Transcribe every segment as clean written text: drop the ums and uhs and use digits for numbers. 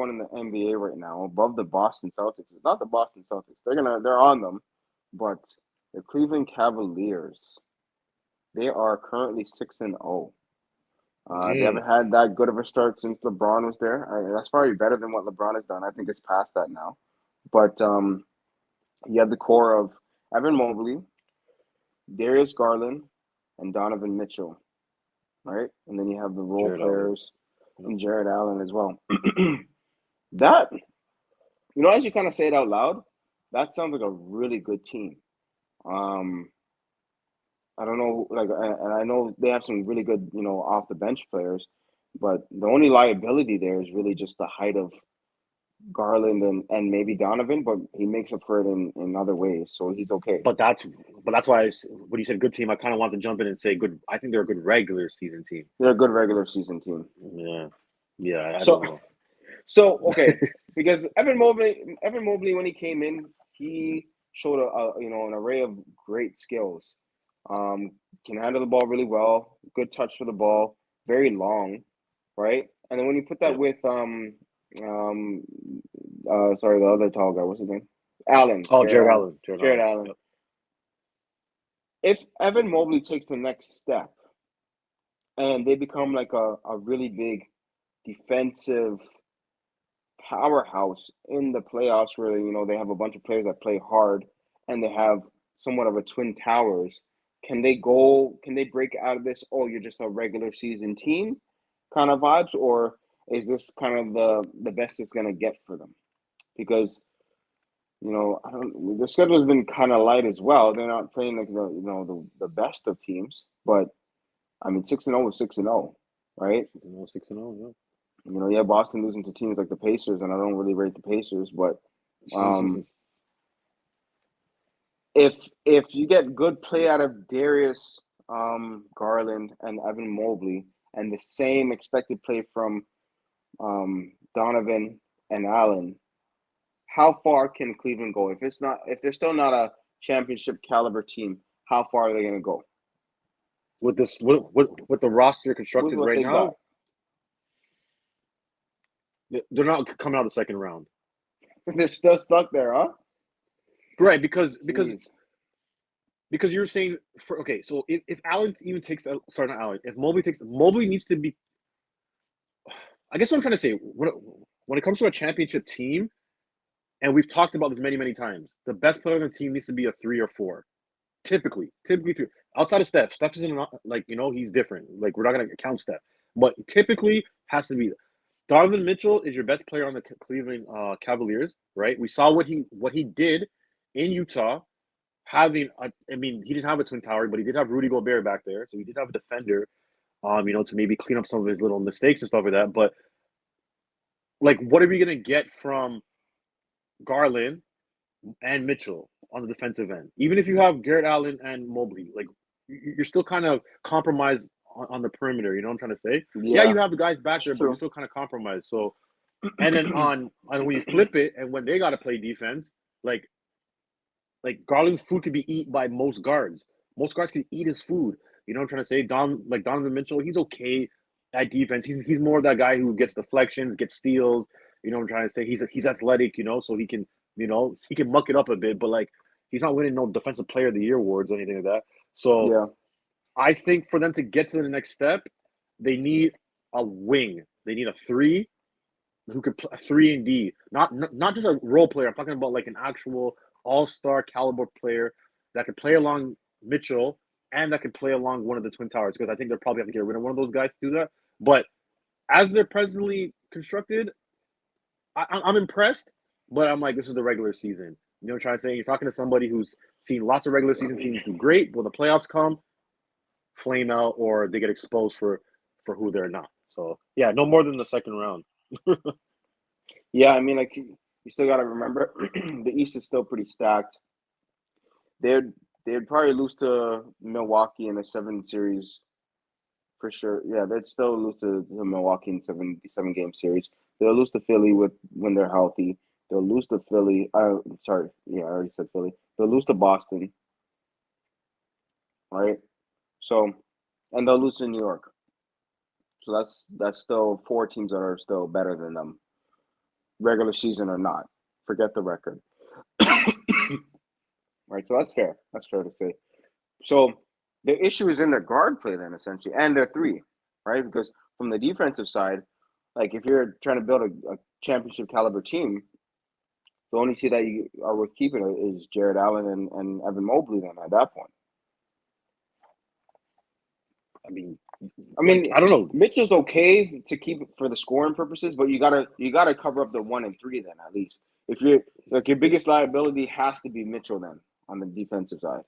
one in the NBA right now, above the Boston Celtics. It's not the Boston Celtics. They're on them, but the Cleveland Cavaliers. They are currently 6-0. They Mm, haven't had that good of a start since LeBron was there. That's probably better than what LeBron has done. I think it's past that now. But you have the core of Evan Mobley, Darius Garland, and Donovan Mitchell, right? And then you have the role Jared Allen. players Yep. and Jared Allen as well. That, as you kind of say it out loud, that sounds like a really good team. Um, I don't know, and I know they have some really good, off the bench players, but the only liability there is really just the height of Garland and maybe Donovan, but he makes up for it in other ways, so he's okay. But that's why when you said good team, I kind of want to jump in and say good. I think they're a good regular season team. They're a good regular season team. Yeah, yeah. I don't So know. so okay, because Evan Mobley when he came in, he showed an array of great skills. Um, can handle the ball really well, good touch for the ball, very long, right? And then when you put that Yeah. with um sorry, the other tall guy, what's his name? Allen, Oh, Jared Jared Allen. Allen. Jared Jared Allen. Allen. Yep. If Evan Mobley takes the next step and they become like a really big defensive powerhouse in the playoffs where they have a bunch of players that play hard and they have somewhat of a twin towers, can they break out of this, oh, you're just a regular season team kind of vibes, or is this kind of the best it's going to get for them? Because I don't, the schedule's been kind of light as well. They're not playing like the best of teams, but I mean 6-0 is 6-0, right? 6-0. Yeah. Yeah, Boston losing to teams like the Pacers, and I don't really rate the Pacers, but um, if you get good play out of Darius Garland and Evan Mobley, and the same expected play from Donovan and Allen, how far can Cleveland go? If they're still not a championship caliber team, how far are they going to go With this, with the roster with constructed what right they got? now, they're not coming out of the second round. They're still stuck there, huh? Right, because Jeez. you're saying for okay, so if Allen even takes sorry, not Allen, if Mobley needs to be. I guess what I'm trying to say when it comes to a championship team, and we've talked about this many times, the best player on the team needs to be a 3 or 4. Typically 3. Outside of Steph, Steph isn't like he's different. Like we're not gonna count Steph, but typically has to be. Donovan Mitchell is your best player on the Cleveland Cavaliers, right? We saw what he did in Utah. I mean, he didn't have a twin tower, but he did have Rudy Gobert back there, so he did have a defender, to maybe clean up some of his little mistakes and stuff like that. But like, what are we gonna get from Garland and Mitchell on the defensive end? Even if you have Garrett Allen and Mobley, like you're still kind of compromised on the perimeter. You know what I'm trying to say? Yeah, Yeah, you have the guys back it's there, but you're true. still kind of compromised. So, and then on when you flip it, and when they got to play defense, like Garland's food could be eaten by most guards. Most guards can eat his food. You know what I'm trying to say? Donovan Mitchell, he's okay at defense. He's more of that guy who gets deflections, gets steals. You know what I'm trying to say? He's athletic, so he can muck it up a bit, but like he's not winning no defensive player of the year awards or anything like that. So Yeah. I think for them to get to the next step, they need a wing. They need a three who could play a 3 and D, not just a role player. I'm talking about like an actual all-star caliber player that could play along Mitchell and that could play along one of the Twin Towers, because I think they'll probably have to get rid of one of those guys to do that. But as they're presently constructed, I'm impressed, but I'm like, this is the regular season. You know what I'm trying to say? You're talking to somebody who's seen lots of regular season teams do great, but when the playoffs come, flame out or they get exposed for who they're not. So yeah, no more than the second round. Yeah, I mean, like you still got to remember, the East is still pretty stacked. They'd they'd probably lose to Milwaukee in a 7 series for sure. Yeah, they'd still lose to Milwaukee in 7 game series. They'll lose to Philly when they're healthy. They'll lose to Philly. Sorry, yeah, I already said Philly. They'll lose to Boston, right? So, and they'll lose to New York. So that's still 4 teams that are still better than them. regular season or not. Forget the record. Right, so that's fair. That's fair to say. So the issue is in their guard play then, essentially, and their three, right? Because from the defensive side, like if you're trying to build a championship caliber team, the only two that you are worth keeping is Jared Allen and Evan Mobley. Then at that point, I mean, I like mean, I don't know. Mitchell's okay to keep for the scoring purposes, but you gotta cover up the 1 and 3 then at least. If you're like your biggest liability has to be Mitchell then on the defensive side.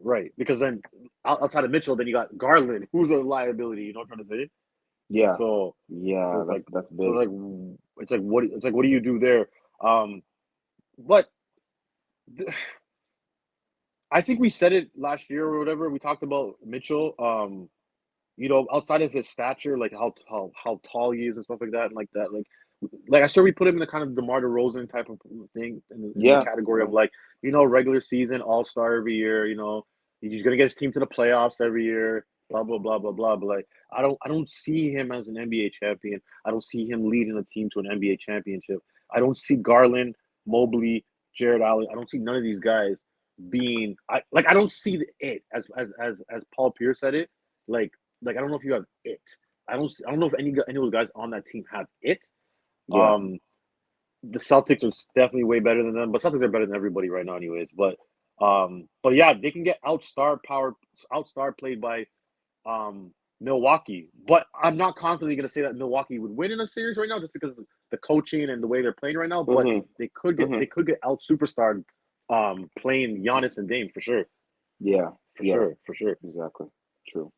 Right. Because then outside of Mitchell, then you got Garland, who's a liability. You know what I'm trying to say? Yeah, So, so yeah, it's like, that's so big. like, it's like, what do you do there? Um, but I think we said it last year or whatever. We talked about Mitchell. Outside of his stature, like how tall he is and stuff like that, and like I sure we put him in the kind of DeMar DeRozan type of thing in the Yeah, category of yeah, like regular season All Star every year. He's gonna get his team to the playoffs every year. Blah blah blah blah blah. But like I don't see him as an NBA champion. I don't see him leading a team to an NBA championship. I don't see Garland, Mobley, Jared Allen. I don't see none of these guys being I don't see it as Paul Pierce said it like I don't know if you have it. I don't know if any of those guys on that team have it. yeah, Um, the Celtics are definitely way better than them, but Celtics are better than everybody right now, anyways. But yeah, they can get outstar played by Milwaukee. But I'm not confidently going to say that Milwaukee would win in a series right now, just because of the coaching and the way they're playing right now. But mm-hmm, they mm-hmm, could get out superstar playing Giannis and Dame for sure, yeah, for yeah, sure, for sure. exactly, true.